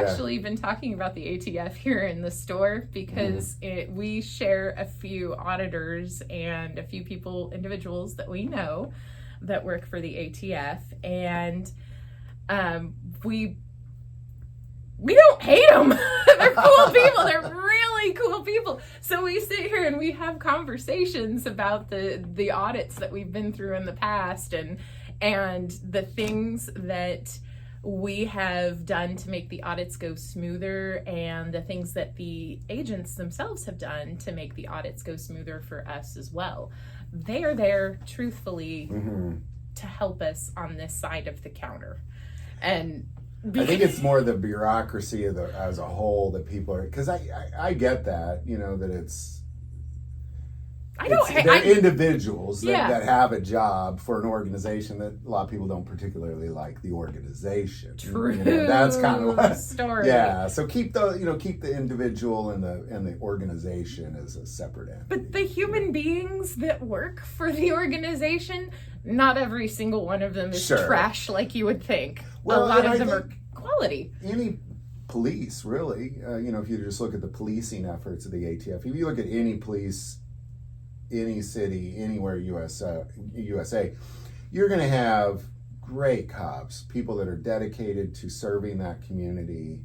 actually been talking about the ATF here in the store because we share a few auditors and a few individuals that we know that work for the ATF, and we don't hate them. They're cool people. They're really cool people. So we sit here and we have conversations about the audits that we've been through in the past and the things that we have done to make the audits go smoother, and the things that the agents themselves have done to make the audits go smoother for us as well. They are there, truthfully, to help us on this side of the counter. And I think it's more the bureaucracy as a whole that people are, because I get that, that they're individuals that have a job for an organization that a lot of people don't particularly like the organization. True. That's kind of what story. Yeah. So keep the individual and the organization as a separate entity. But the human beings that work for the organization, not every single one of them is trash like you would think. Well, a lot of them are quality. Any police, really, if you just look at the policing efforts of the ATF, if you look at any police, any city, anywhere USA, you're going to have great cops, people that are dedicated to serving that community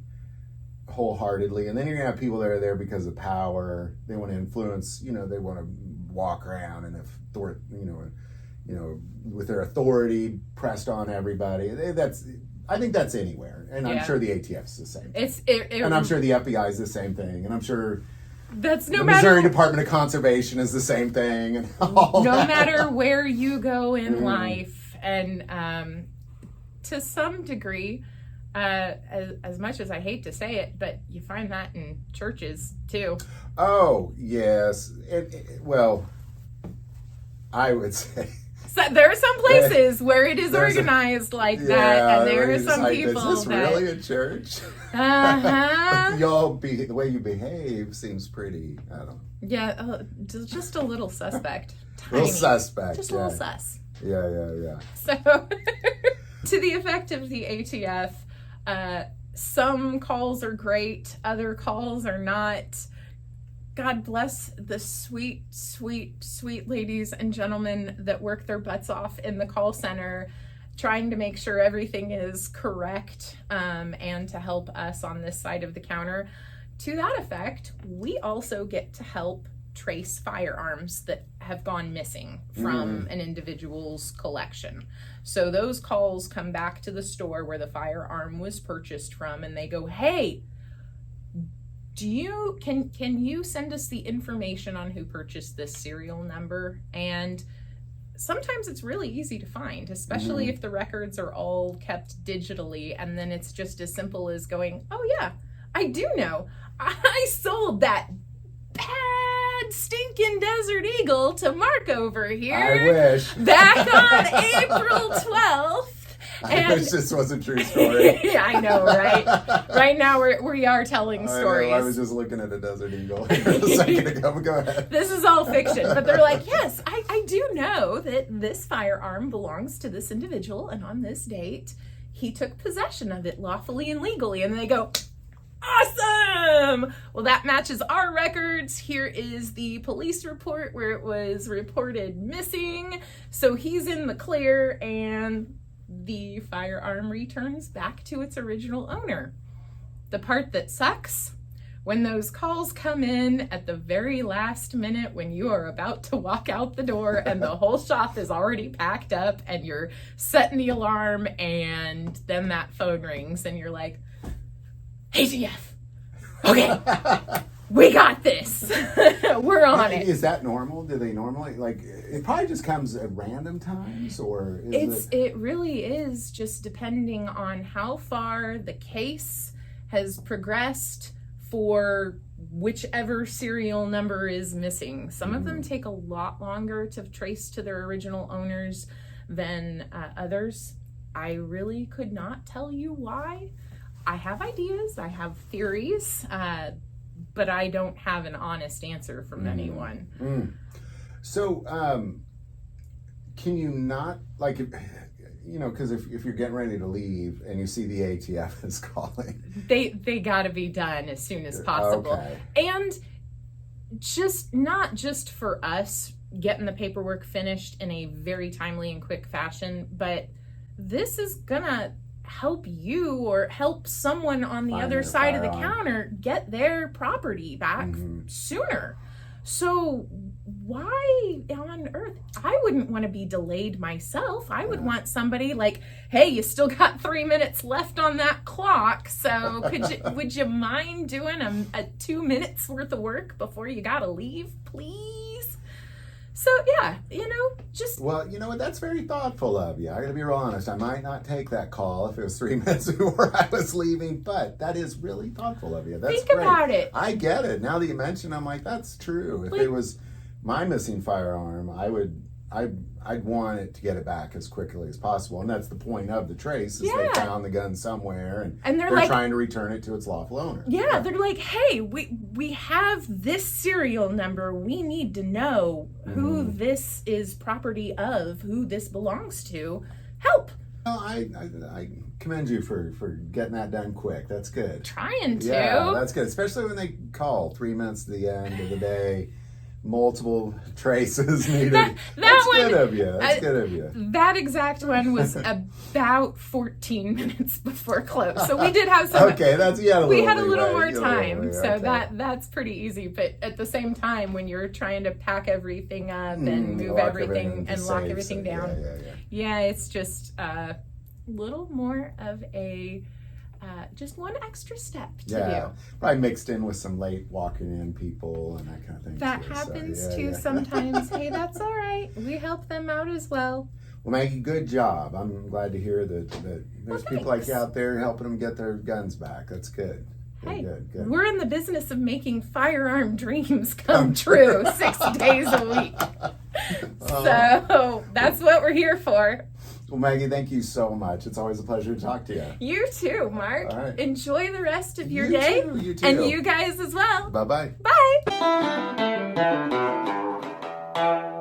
wholeheartedly, and then you're going to have people that are there because of power. They want to influence, they want to walk around and with their authority pressed on everybody. I think that's anywhere, and I'm sure the ATF's the same. And I'm sure the FBI is the same thing, and I'm sure that's the Missouri Department of Conservation is the same thing, and all no matter where you go in life, and to some degree, as much as I hate to say it, but you find that in churches too. Oh yes, well, I would say. So there are some places where it is organized like that, and there are some people is this really a church? The way you behave seems pretty, I don't know. Yeah, just a little suspect. A little suspect. Just a little sus. Yeah. So, to the effect of the ATF, some calls are great, other calls are not. God bless the sweet, sweet, sweet ladies and gentlemen that work their butts off in the call center, trying to make sure everything is correct, and to help us on this side of the counter. To that effect, we also get to help trace firearms that have gone missing from an individual's collection. So those calls come back to the store where the firearm was purchased from, and they go, hey, can you send us the information on who purchased this serial number? And sometimes it's really easy to find, especially if the records are all kept digitally, and then it's just as simple as going, oh yeah, I do know. I sold that bad stinking Desert Eagle to Mark over here. I wish. Back on April 12th. I wish this was a true story. Yeah, I know, right? Right now we are telling stories. I was just looking at a Desert Eagle a second ago, but go ahead. This is all fiction, but they're like, yes, I do know that this firearm belongs to this individual, and on this date, he took possession of it lawfully and legally. And they go, awesome! Well, that matches our records. Here is the police report where it was reported missing. So he's in the clear, and the firearm returns back to its original owner. The part that sucks, when those calls come in at the very last minute when you are about to walk out the door and the whole shop is already packed up and you're setting the alarm, and then that phone rings and you're like, ATF, okay, we got this. We're on it. Is that normal? Do they normally, it probably just comes at random times, or it really is just depending on how far the case has progressed for whichever serial number is missing. Some of them take a lot longer to trace to their original owners than others. I really could not tell you why. I have ideas, I have theories, but I don't have an honest answer from anyone. So, can you not, you know, because if you're getting ready to leave and you see the ATF is calling, they got to be done as soon as possible. Okay. And just not just for us getting the paperwork finished in a very timely and quick fashion, but this is gonna help you or help someone on the other side of the counter get their property back sooner. So why on earth? I wouldn't want to be delayed myself. I would want somebody like, hey, you still got 3 minutes left on that clock. So would you mind doing a 2 minutes worth of work before you gotta leave, please? So yeah, you know, just... Well, you know what, that's very thoughtful of you. I gotta be real honest. I might not take that call if it was 3 minutes before I was leaving, but that is really thoughtful of you. That's Think great. about it. I get it. Now that you mention it, I'm like, that's true. If it was my missing firearm, I'd want it to get it back as quickly as possible. And that's the point of the trace, is they found the gun somewhere and they're like, trying to return it to its lawful owner. Yeah, they're like, hey, we have this serial number. We need to know who this is property of, who this belongs to. Help. Well, I commend you for getting that done quick. That's good. Trying to. Yeah, that's good. Especially when they call 3 minutes to the end of the day. Multiple traces needed. That's good of you. That's good of you. That exact one was about 14 minutes before close, so we did have some. Okay, we had a little more time, so that's pretty easy. But at the same time, when you're trying to pack everything up and move everything and lock everything down, yeah, it's just a little more of a. Just one extra step to do. Probably mixed in with some late walking in people and that kind of thing. That happens too sometimes. Hey, that's all right. We help them out as well. Well, Maggie, good job. I'm glad to hear that there's people like you out there helping them get their guns back. That's good. Good. We're in the business of making firearm dreams come true 6 days a week. So that's what we're here for. Well, Maggie, thank you so much. It's always a pleasure to talk to you. You too, Mark. All right. Enjoy the rest of your day. You too. And you guys as well. Bye-bye. Bye.